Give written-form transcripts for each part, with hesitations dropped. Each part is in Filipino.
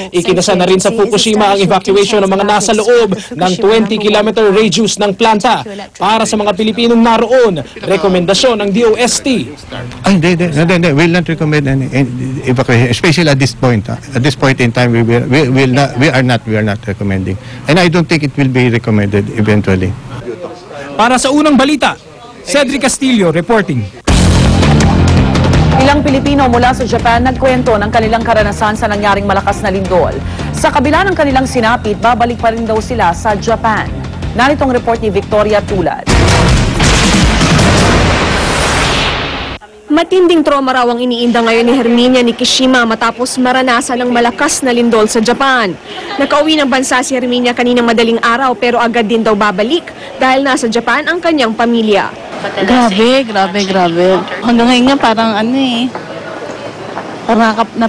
Ikinasa na rin sa Fukushima ang evacuation ng mga nasa loob ng 20-kilometer radius ng planta. Para sa mga Pilipinong naroon, rekomendasyon ng DOST. Hindi. We'll not recommend any evacuation, especially at this point. At this point in time, we are not recommending. And I don't think it will be recommended eventually. Para sa unang balita, Cedric Castillo reporting. Ilang Pilipino mula sa Japan nagkwento ng kanilang karanasan sa nangyaring malakas na lindol. Sa kabila ng kanilang sinapit, babalik pa rin daw sila sa Japan. Naritong report ni Victoria Tulad. Matinding trauma raw ang iniinda ngayon ni Herminia Nikishima matapos maranasan ng malakas na lindol sa Japan. Nakauwi ng bansa si Herminia kaninang madaling araw pero agad din daw babalik dahil nasa Japan ang kanyang pamilya. Grabe. Hanggang ngayon nga parang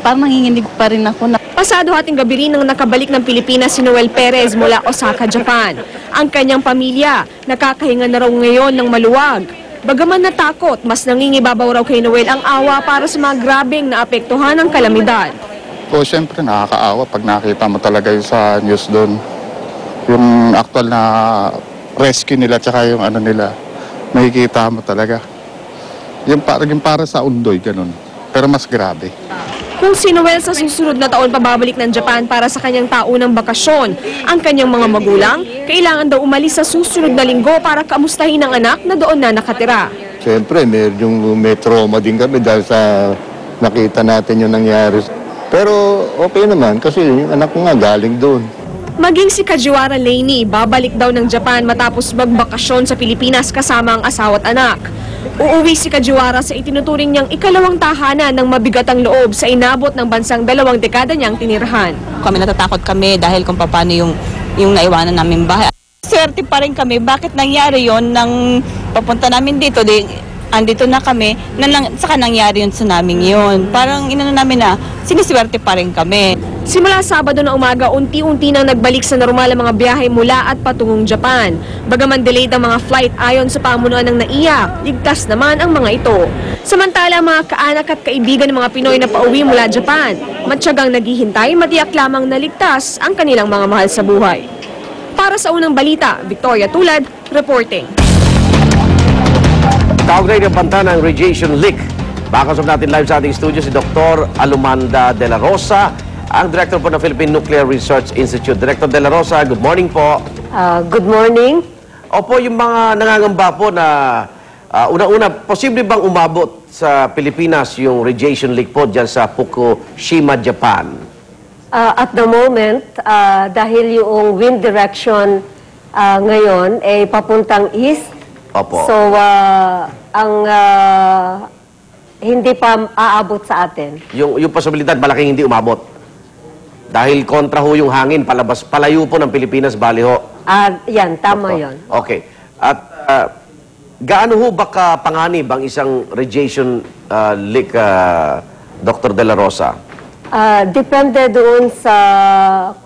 parang nanginginig pa rin ako. Pasado hating gabi rin nang nakabalik ng Pilipinas si Noel Perez mula Osaka, Japan. Ang kanyang pamilya nakakahinga na raw ngayon ng maluwag. Bagaman natakot, mas nangingibabaw raw kay Noel ang awa para sa mga grabeng naapektuhan ng kalamidad. O siyempre nakakaawa pag nakita mo talaga yung sa news doon. Yung actual na rescue nila tsaka yung ano nila, makikita mo talaga. Yung para sa undoy, ganun. Pero mas grabe. Kung si Noel sa susunod na taon pababalik ng Japan para sa kanyang taunang bakasyon, ang kanyang mga magulang, kailangan daw umalis sa susunod na linggo para kamustahin ang anak na doon na nakatira. Siyempre, may trauma din kami dahil sa nakita natin yung nangyari. Pero okay naman kasi yung anak ko nga galing doon. Maging si Kajiwara Lainey, babalik daw ng Japan matapos magbakasyon sa Pilipinas kasama ang asawa at anak. Uuwi si Kajiwara sa itinuturing niyang ikalawang tahanan ng mabigat ang loob sa inabot ng bansang 2 dekada niyang tinirahan. Natatakot kami dahil kung paano yung naiwanan namin bahay. Swerte pa rin kami. Bakit nangyari yon nang papunta namin dito? Andito na kami, saka nangyari yun sa namin yun. Parang inano namin na siniswerte pa rin kami. Simula Sabado na umaga, unti-unti nang nagbalik sa normal ang mga biyahe mula at patungong Japan. Bagaman delayed ang mga flight ayon sa pamunuan ng NAIA, ligtas naman ang mga ito. Samantala, mga kaanak at kaibigan ng mga Pinoy na pauwi mula Japan, matyagang naghihintay matiyak lamang na ligtas ang kanilang mga mahal sa buhay. Para sa unang balita, Victoria Tulad, reporting. Kaugnay ng banta ng radiation leak. Bakasok natin live sa ating studio si Dr. Alumanda De La Rosa, ang Director po ng Philippine Nuclear Research Institute. Director De La Rosa, good morning po. Good morning. Opo, yung mga nangangamba po na una-una, posible bang umabot sa Pilipinas yung radiation leak po dyan sa Fukushima, Japan? At the moment, dahil yung wind direction ngayon ay papuntang east, opo. So, hindi pa aabot sa atin. Yung posibilidad, malaking hindi umabot. Dahil kontra ho yung hangin, palayo po ng Pilipinas, bali ho. Yan, tama yon. Okay. At gaano ho ba kapanganib ang isang radiation leak, Dr. De La Rosa? Depende doon sa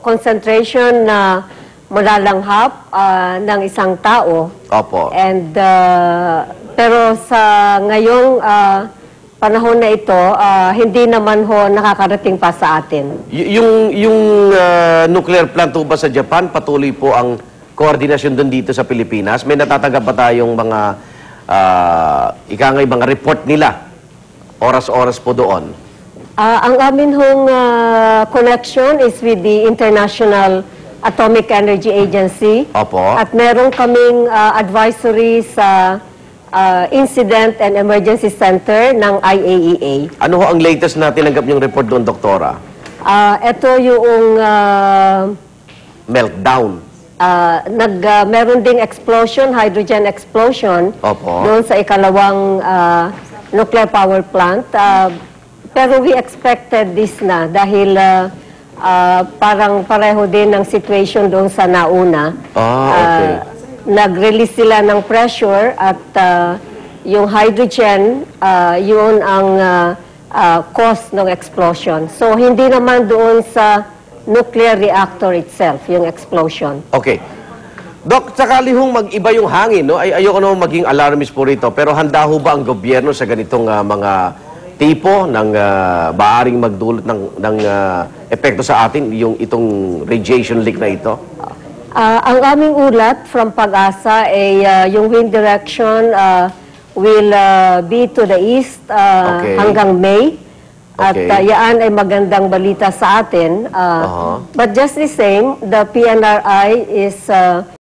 concentration na malalanghap ng isang tao. Opo. And pero sa ngayong panahon na ito, hindi naman ho nakakarating pa sa atin. Yung nuclear plant ba sa Japan, patuloy po ang koordinasyon doon dito sa Pilipinas? May natatanggap ba tayong mga mga report nila? Oras-oras po doon? Ang amin hong connection is with the International Atomic Energy Agency. Opo. At meron kaming advisory sa Incident and Emergency Center ng IAEA. Ano ho ang latest na tinanggap niyong report doon, Doktora? Ito yung meltdown. Meron ding explosion, hydrogen explosion. Opo. Doon sa ikalawang nuclear power plant. Pero we expected this na dahil parang pareho din ng situation doon sa nauna. Okay. Nag-release sila ng pressure at yung hydrogen, yun ang cause ng explosion. So, hindi naman doon sa nuclear reactor itself, yung explosion. Okay. Dok, sakali hong mag-iba yung hangin, no? Ayoko naman maging alarmist po rito, pero handa ho ba ang gobyerno sa ganitong mga tipo ng maaring magdulot ng epekto sa atin itong radiation leak na ito? Ang aming ulat from Pag-asa ay yung wind direction will be to the east Okay. hanggang May. At Okay. yaan ay magandang balita sa atin. But just the same, the PNRI is